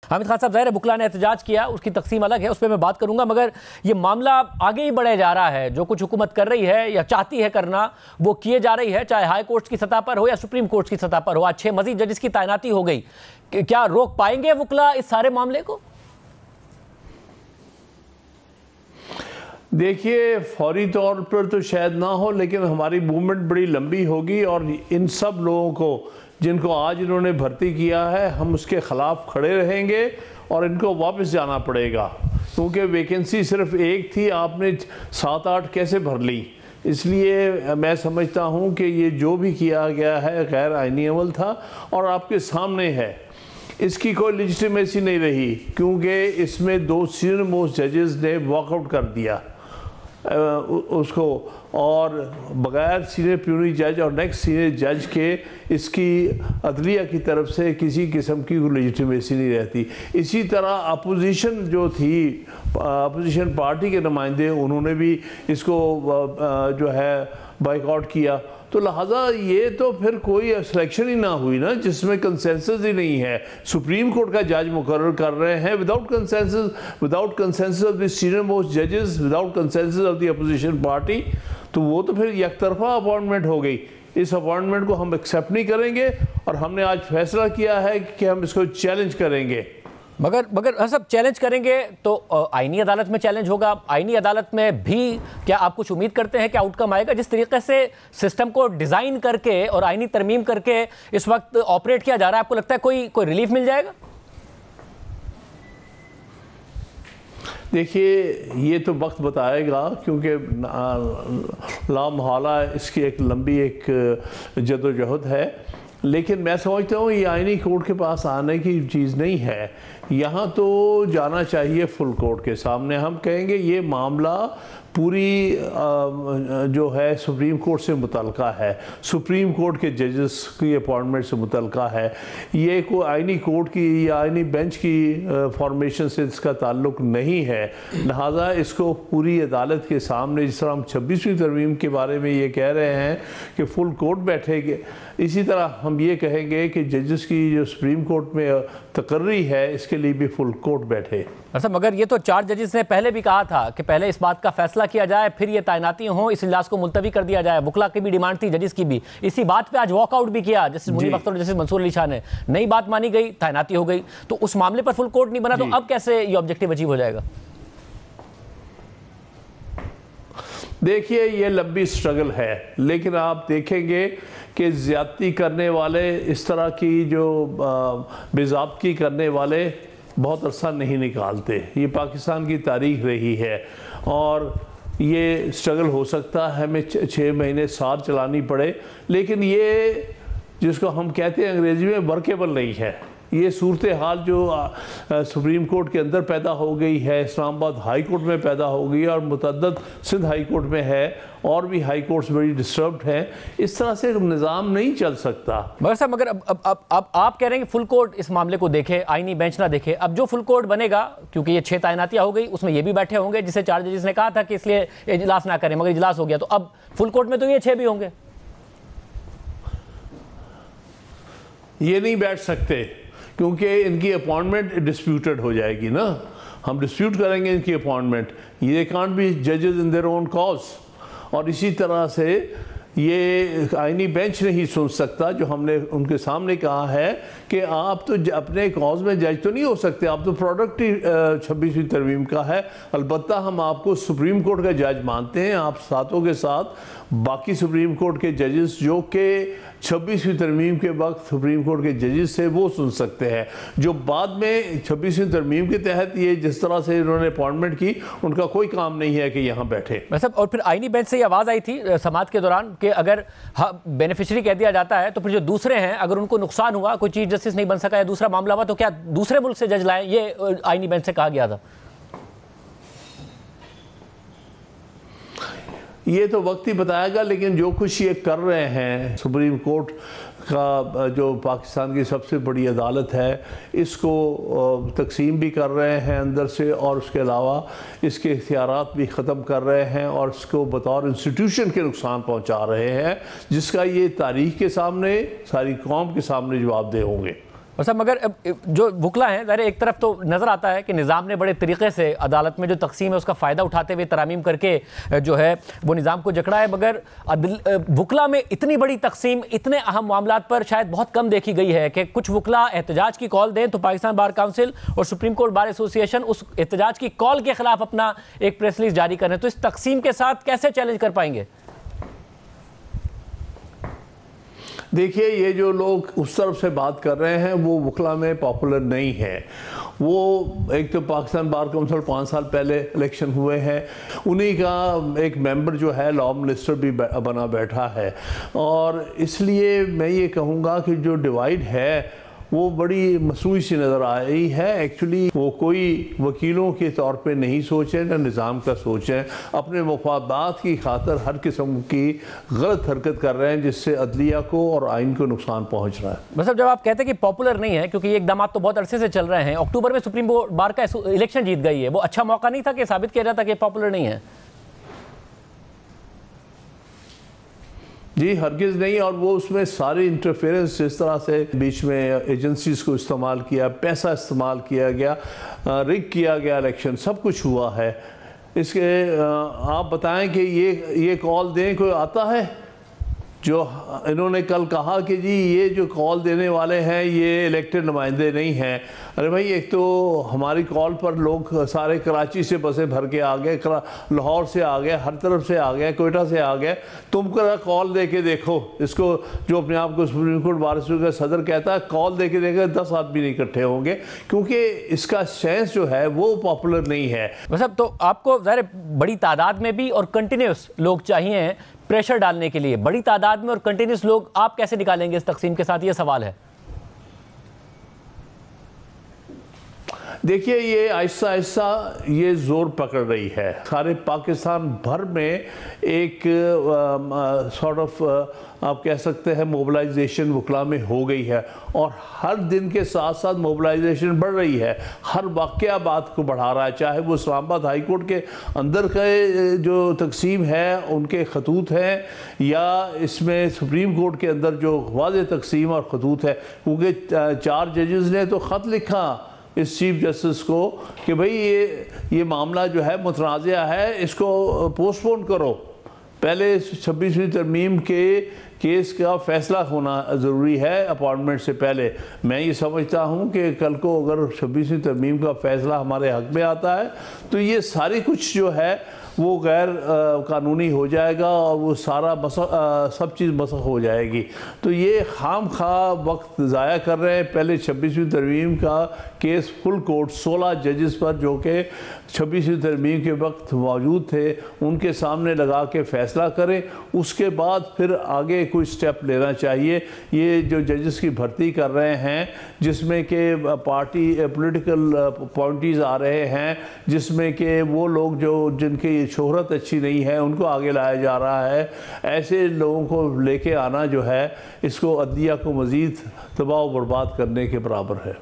हामिद खान साहब, ज़ाहिर है बुकला ने एहतजाज किया, उसकी तकसीम अलग है, उस पर मैं बात करूंगा, मगर ये मामला आगे ही बढ़े जा रहा है। जो कुछ हुकूमत कर रही है या चाहती है करना, वो किए जा रही है, चाहे हाई कोर्ट की सतह पर हो या सुप्रीम कोर्ट की सतह पर हो। आज 6 मजीद जजेस की तैनाती हो गई। क्या रोक पाएंगे वुकला इस सारे मामले को? देखिए, फौरी तौर पर तो शायद ना हो, लेकिन हमारी मूवमेंट बड़ी लंबी होगी और इन सब लोगों को जिनको आज इन्होंने भर्ती किया है, हम उसके ख़िलाफ़ खड़े रहेंगे और इनको वापस जाना पड़ेगा, क्योंकि वैकेंसी सिर्फ एक थी, आपने 7-8 कैसे भर ली। इसलिए मैं समझता हूँ कि ये जो भी किया गया है गैर आइनी अमल था और आपके सामने है। इसकी कोई लेजिटिमेसी नहीं रही, क्योंकि इसमें 2 सीनियर मोस्ट जजेस ने वॉकआउट कर दिया उसको, और बग़ैर सीनियर प्यूरी जज और नेक्स्ट सीनियर जज के इसकी अदलिया की तरफ से किसी किस्म की लेजिटिमेसी नहीं रहती। इसी तरह अपोजिशन जो थी, अपोजिशन पार्टी के नुमाइंदे, उन्होंने भी इसको जो है बाइकआउट किया। तो लिहाजा ये तो फिर कोई सिलेक्शन ही ना हुई ना, जिसमें कंसेंसस ही नहीं है। सुप्रीम कोर्ट का जज मुकर्रर कर रहे हैं without consensus of the senior most जजेस, without consensus of the opposition party. तो वो तो फिर एकतरफा अपॉइंटमेंट हो गई। इस अपॉइंटमेंट को हम एक्सेप्ट नहीं करेंगे और हमने आज फैसला किया है कि हम इसको चैलेंज करेंगे। मगर सब चैलेंज करेंगे तो आईनी अदालत में चैलेंज होगा। आईनी अदालत में भी क्या आप कुछ उम्मीद करते हैं कि आउटकम आएगा? जिस तरीके से सिस्टम को डिज़ाइन करके और आईनी तरमीम करके इस वक्त ऑपरेट किया जा रहा है, आपको लगता है कोई रिलीफ मिल जाएगा? देखिए, ये तो वक्त बताएगा, क्योंकि लामहला इसकी एक लंबी जदोजहद है। लेकिन मैं समझता हूँ ये आईनी कोर्ट के पास आने की चीज़ नहीं है। यहाँ तो जाना चाहिए फुल कोर्ट के सामने। हम कहेंगे ये मामला पूरी जो है सुप्रीम कोर्ट से मुतल्का है, सुप्रीम कोर्ट के जजेस की अपॉइंटमेंट से मुतल्का है। ये कोई आईनी कोर्ट की या आईनी बेंच की फॉर्मेशन से इसका ताल्लुक नहीं है। लिहाजा इसको पूरी अदालत के सामने, जिस तरह हम 26वीं तरमीम के बारे में ये कह रहे हैं कि फुल कोर्ट बैठेंगे, इसी तरह हम ये कहेंगे कि जजेस की जो सुप्रीम कोर्ट में तकर्री है, इसके लिए भी फुल कोर्ट बैठे। अच्छा, मगर ये तो 4 जजेस ने पहले भी कहा था कि पहले इस बात का फैसला किया जाए, फिर ये तैनाती हो, इस इजलास को मुलतवी कर दिया जाए। बुकला की भी डिमांड थी, जजेस की भी। इसी बात पे आज वॉकआउट भी किया जस्टिस मुनीब अख्तर और जस्टिस मंसूर अली शाह ने। नई बात मानी गई, तैनाती हो गई। तो उस मामले पर फुल कोर्ट नहीं बना, तो अब कैसे ये ऑब्जेक्टिव अचीव हो जाएगा? देखिए, ये लंबी स्ट्रगल है, लेकिन आप देखेंगे कि ज़्यादती करने वाले, इस तरह की जो बेज़ाब्ती करने वाले बहुत अरसा नहीं निकालते। ये पाकिस्तान की तारीख रही है और ये स्ट्रगल हो सकता है हमें 6 महीने 7 चलानी पड़े, लेकिन ये जिसको हम कहते हैं अंग्रेज़ी में वर्केबल नहीं है। ये सूरत हाल जो सुप्रीम कोर्ट के अंदर पैदा हो गई है, इस्लामाबाद हाई कोर्ट में पैदा हो गई और मुतअद्दिद सिंध हाई कोर्ट में है, और भी हाई कोर्ट्स बड़ी डिस्टर्ब्ड हैं। इस तरह से निज़ाम नहीं चल सकता। मगर अब आप कह रहे हैं कि फुल कोर्ट इस मामले को देखे, आईनी बेंच ना देखे। अब जो फुल कोर्ट बनेगा, क्योंकि ये 6 तैनातियाँ हो गई, उसमें ये भी बैठे होंगे, जिसे 4 जजेस ने कहा था कि इसलिए इजलास ना करें, मगर इजलास हो गया। तो अब फुल कोर्ट में तो ये 6 भी होंगे। ये नहीं बैठ सकते, क्योंकि इनकी अपॉइंटमेंट डिस्प्यूटेड हो जाएगी ना। हम डिस्प्यूट करेंगे इनकी अपॉइंटमेंट। ये कांट बी जजेस इन देयर ओन कॉज। और इसी तरह से ये आईनी बेंच नहीं सुन सकता, जो हमने उनके सामने कहा है कि आप तो अपने कॉज में जज तो नहीं हो सकते, आप तो प्रोडक्ट ही 26वीं तरमीम का है। अलबत्ता हम आपको सुप्रीम कोर्ट का जज मानते हैं, आप साथों के साथ बाकी सुप्रीम कोर्ट के जजेस जो कि 26वीं तरमीम के वक्त सुप्रीम कोर्ट के जजेस से वो सुन सकते हैं, जो बाद में 26वीं तरमीम के तहत ये जिस तरह से इन्होंने अपॉइंटमेंट की, उनका कोई काम नहीं है कि यहाँ बैठे। मतलब और फिर आईनी बेंच से ये आवाज़ आई थी समाअत के दौरान कि अगर बेनिफिशियरी कह दिया जाता है तो फिर जो दूसरे हैं, अगर उनको नुकसान हुआ, कोई चीफ जस्टिस नहीं बन सका या दूसरा मामला हुआ, तो क्या दूसरे मुल्क से जज लाएं? ये आईनी बेंच से कहा गया था। ये तो वक्त ही बताएगा, लेकिन जो कुछ ये कर रहे हैं, सुप्रीम कोर्ट का जो पाकिस्तान की सबसे बड़ी अदालत है, इसको तकसीम भी कर रहे हैं अंदर से, और उसके अलावा इसके इख्तियारात भी ख़त्म कर रहे हैं और इसको बतौर इंस्टीट्यूशन के नुकसान पहुंचा रहे हैं, जिसका ये तारीख़ के सामने, सारी कौम के सामने जवाबदेह होंगे। और सब मगर जो वकला हैं ज़ाहिर एक तरफ तो नज़र आता है कि निज़ाम ने बड़े तरीक़े से अदालत में जो तकसीम है उसका फ़ायदा उठाते हुए तरामीम करके जो है वो निज़ाम को जकड़ा है, मगर वकला में इतनी बड़ी तकसीम इतने अहम मामलात पर शायद बहुत कम देखी गई है कि कुछ वकला एहतजाज की कॉल दें तो पाकिस्तान बार काउंसिल और सुप्रीम कोर्ट बार एसोसिएशन उस एहतजाज की कॉल के खिलाफ अपना एक प्रेस रिलीज जारी करें। तो इस तकसीम के साथ कैसे चैलेंज कर पाएंगे? देखिए, ये जो लोग उस तरफ से बात कर रहे हैं वो वकला में पॉपुलर नहीं है। वो एक तो पाकिस्तान बार काउंसिल 5 साल पहले इलेक्शन हुए हैं, उन्हीं का एक मेंबर जो है लॉ मिनिस्टर भी बना बैठा है, और इसलिए मैं ये कहूँगा कि जो डिवाइड है वो बड़ी मसनूई सी नज़र आ रही है। एक्चुअली वो कोई वकीलों के तौर पे नहीं सोचें न निज़ाम का सोचें, अपने मफादात की खातर हर किस्म की गलत हरकत कर रहे हैं जिससे अदलिया को और आइन को नुकसान पहुंच रहा है। मतलब जब आप कहते हैं कि पॉपुलर नहीं है, क्योंकि ये इकदाम तो बहुत अरसे से चल रहे हैं, अक्टूबर में सुप्रीम बार का इलेक्शन जीत गई है, वो अच्छा मौका नहीं था कि साबित किया जाता कि पॉपुलर नहीं है? जी हरगिज़ नहीं, और वो उसमें सारी इंटरफेरेंस जिस तरह से बीच में एजेंसीज़ को इस्तेमाल किया, पैसा इस्तेमाल किया गया, रिग किया गया इलेक्शन, सब कुछ हुआ है। इसके आप बताएं कि ये कॉल दें, कोई आता है? जो इन्होंने कल कहा कि जी ये जो कॉल देने वाले हैं ये इलेक्टेड नुमाइंदे नहीं हैं। अरे भाई, एक तो हमारी कॉल पर लोग सारे कराची से बसें भर के आ गए, लाहौर से आ गए, हर तरफ से आ गए, कोयटा से आ गए। तुम कॉल दे के देखो इसको, जो अपने आप को सुप्रीम कोर्ट बार का सदर कहता है, कॉल दे के देखो 10 आदमी नहीं इकट्ठे होंगे, क्योंकि इसका सेंस जो है वो पॉपुलर नहीं है। मतलब तो आपको ज़ाहिर बड़ी तादाद में भी और कंटिन्यूस लोग चाहिए प्रेशर डालने के लिए, बड़ी तादाद में और कंटिन्यूस लोग आप कैसे निकालेंगे इस तकसीम के साथ, ये सवाल है। देखिए, ये आहिस्ता आहिस्ता ये ज़ोर पकड़ रही है। सारे पाकिस्तान भर में एक सॉर्ट ऑफ आप कह सकते हैं मोबिलाइजेशन वकला में हो गई है, और हर दिन के साथ साथ मोबिलाइजेशन बढ़ रही है। हर वाक़या बात को बढ़ा रहा है, चाहे वो इस्लामाबाद हाई कोर्ट के अंदर के जो तकसीम है उनके खतूत हैं, या इसमें सुप्रीम कोर्ट के अंदर जो वाज़ेह तकसीम और खतूत है। क्योंकि 4 जजेस ने तो ख़त लिखा इस चीफ जस्टिस को कि भाई ये मामला जो है मुतनाज़ा है, इसको पोस्टपोन करो, पहले 26वीं तरमीम के केस का फ़ैसला होना ज़रूरी है अपॉइंटमेंट से पहले। मैं ये समझता हूँ कि कल को अगर 26वीं तरमीम का फ़ैसला हमारे हक़ में आता है तो ये सारी कुछ जो है वो गैर कानूनी हो जाएगा, और वो सारा सब चीज़ मसख हो जाएगी। तो ये खाम खा वक्त ज़ाया कर रहे हैं। पहले 26वीं तरमीम का केस फुल कोर्ट 16 जजेस पर, जो कि 26वीं तरमीम के वक्त मौजूद थे, उनके सामने लगा के फ़ैसला करें, उसके बाद फिर आगे कोई स्टेप लेना चाहिए। ये जो जजेस की भर्ती कर रहे हैं जिसमें कि पार्टी पॉलिटिकल अपॉइंटीज़ आ रहे हैं, जिसमें कि वो लोग जो जिनकी शोहरत अच्छी नहीं है उनको आगे लाया जा रहा है, ऐसे लोगों को लेके आना जो है इसको अदलिया को मज़ीद तबाह व बर्बाद करने के बराबर है।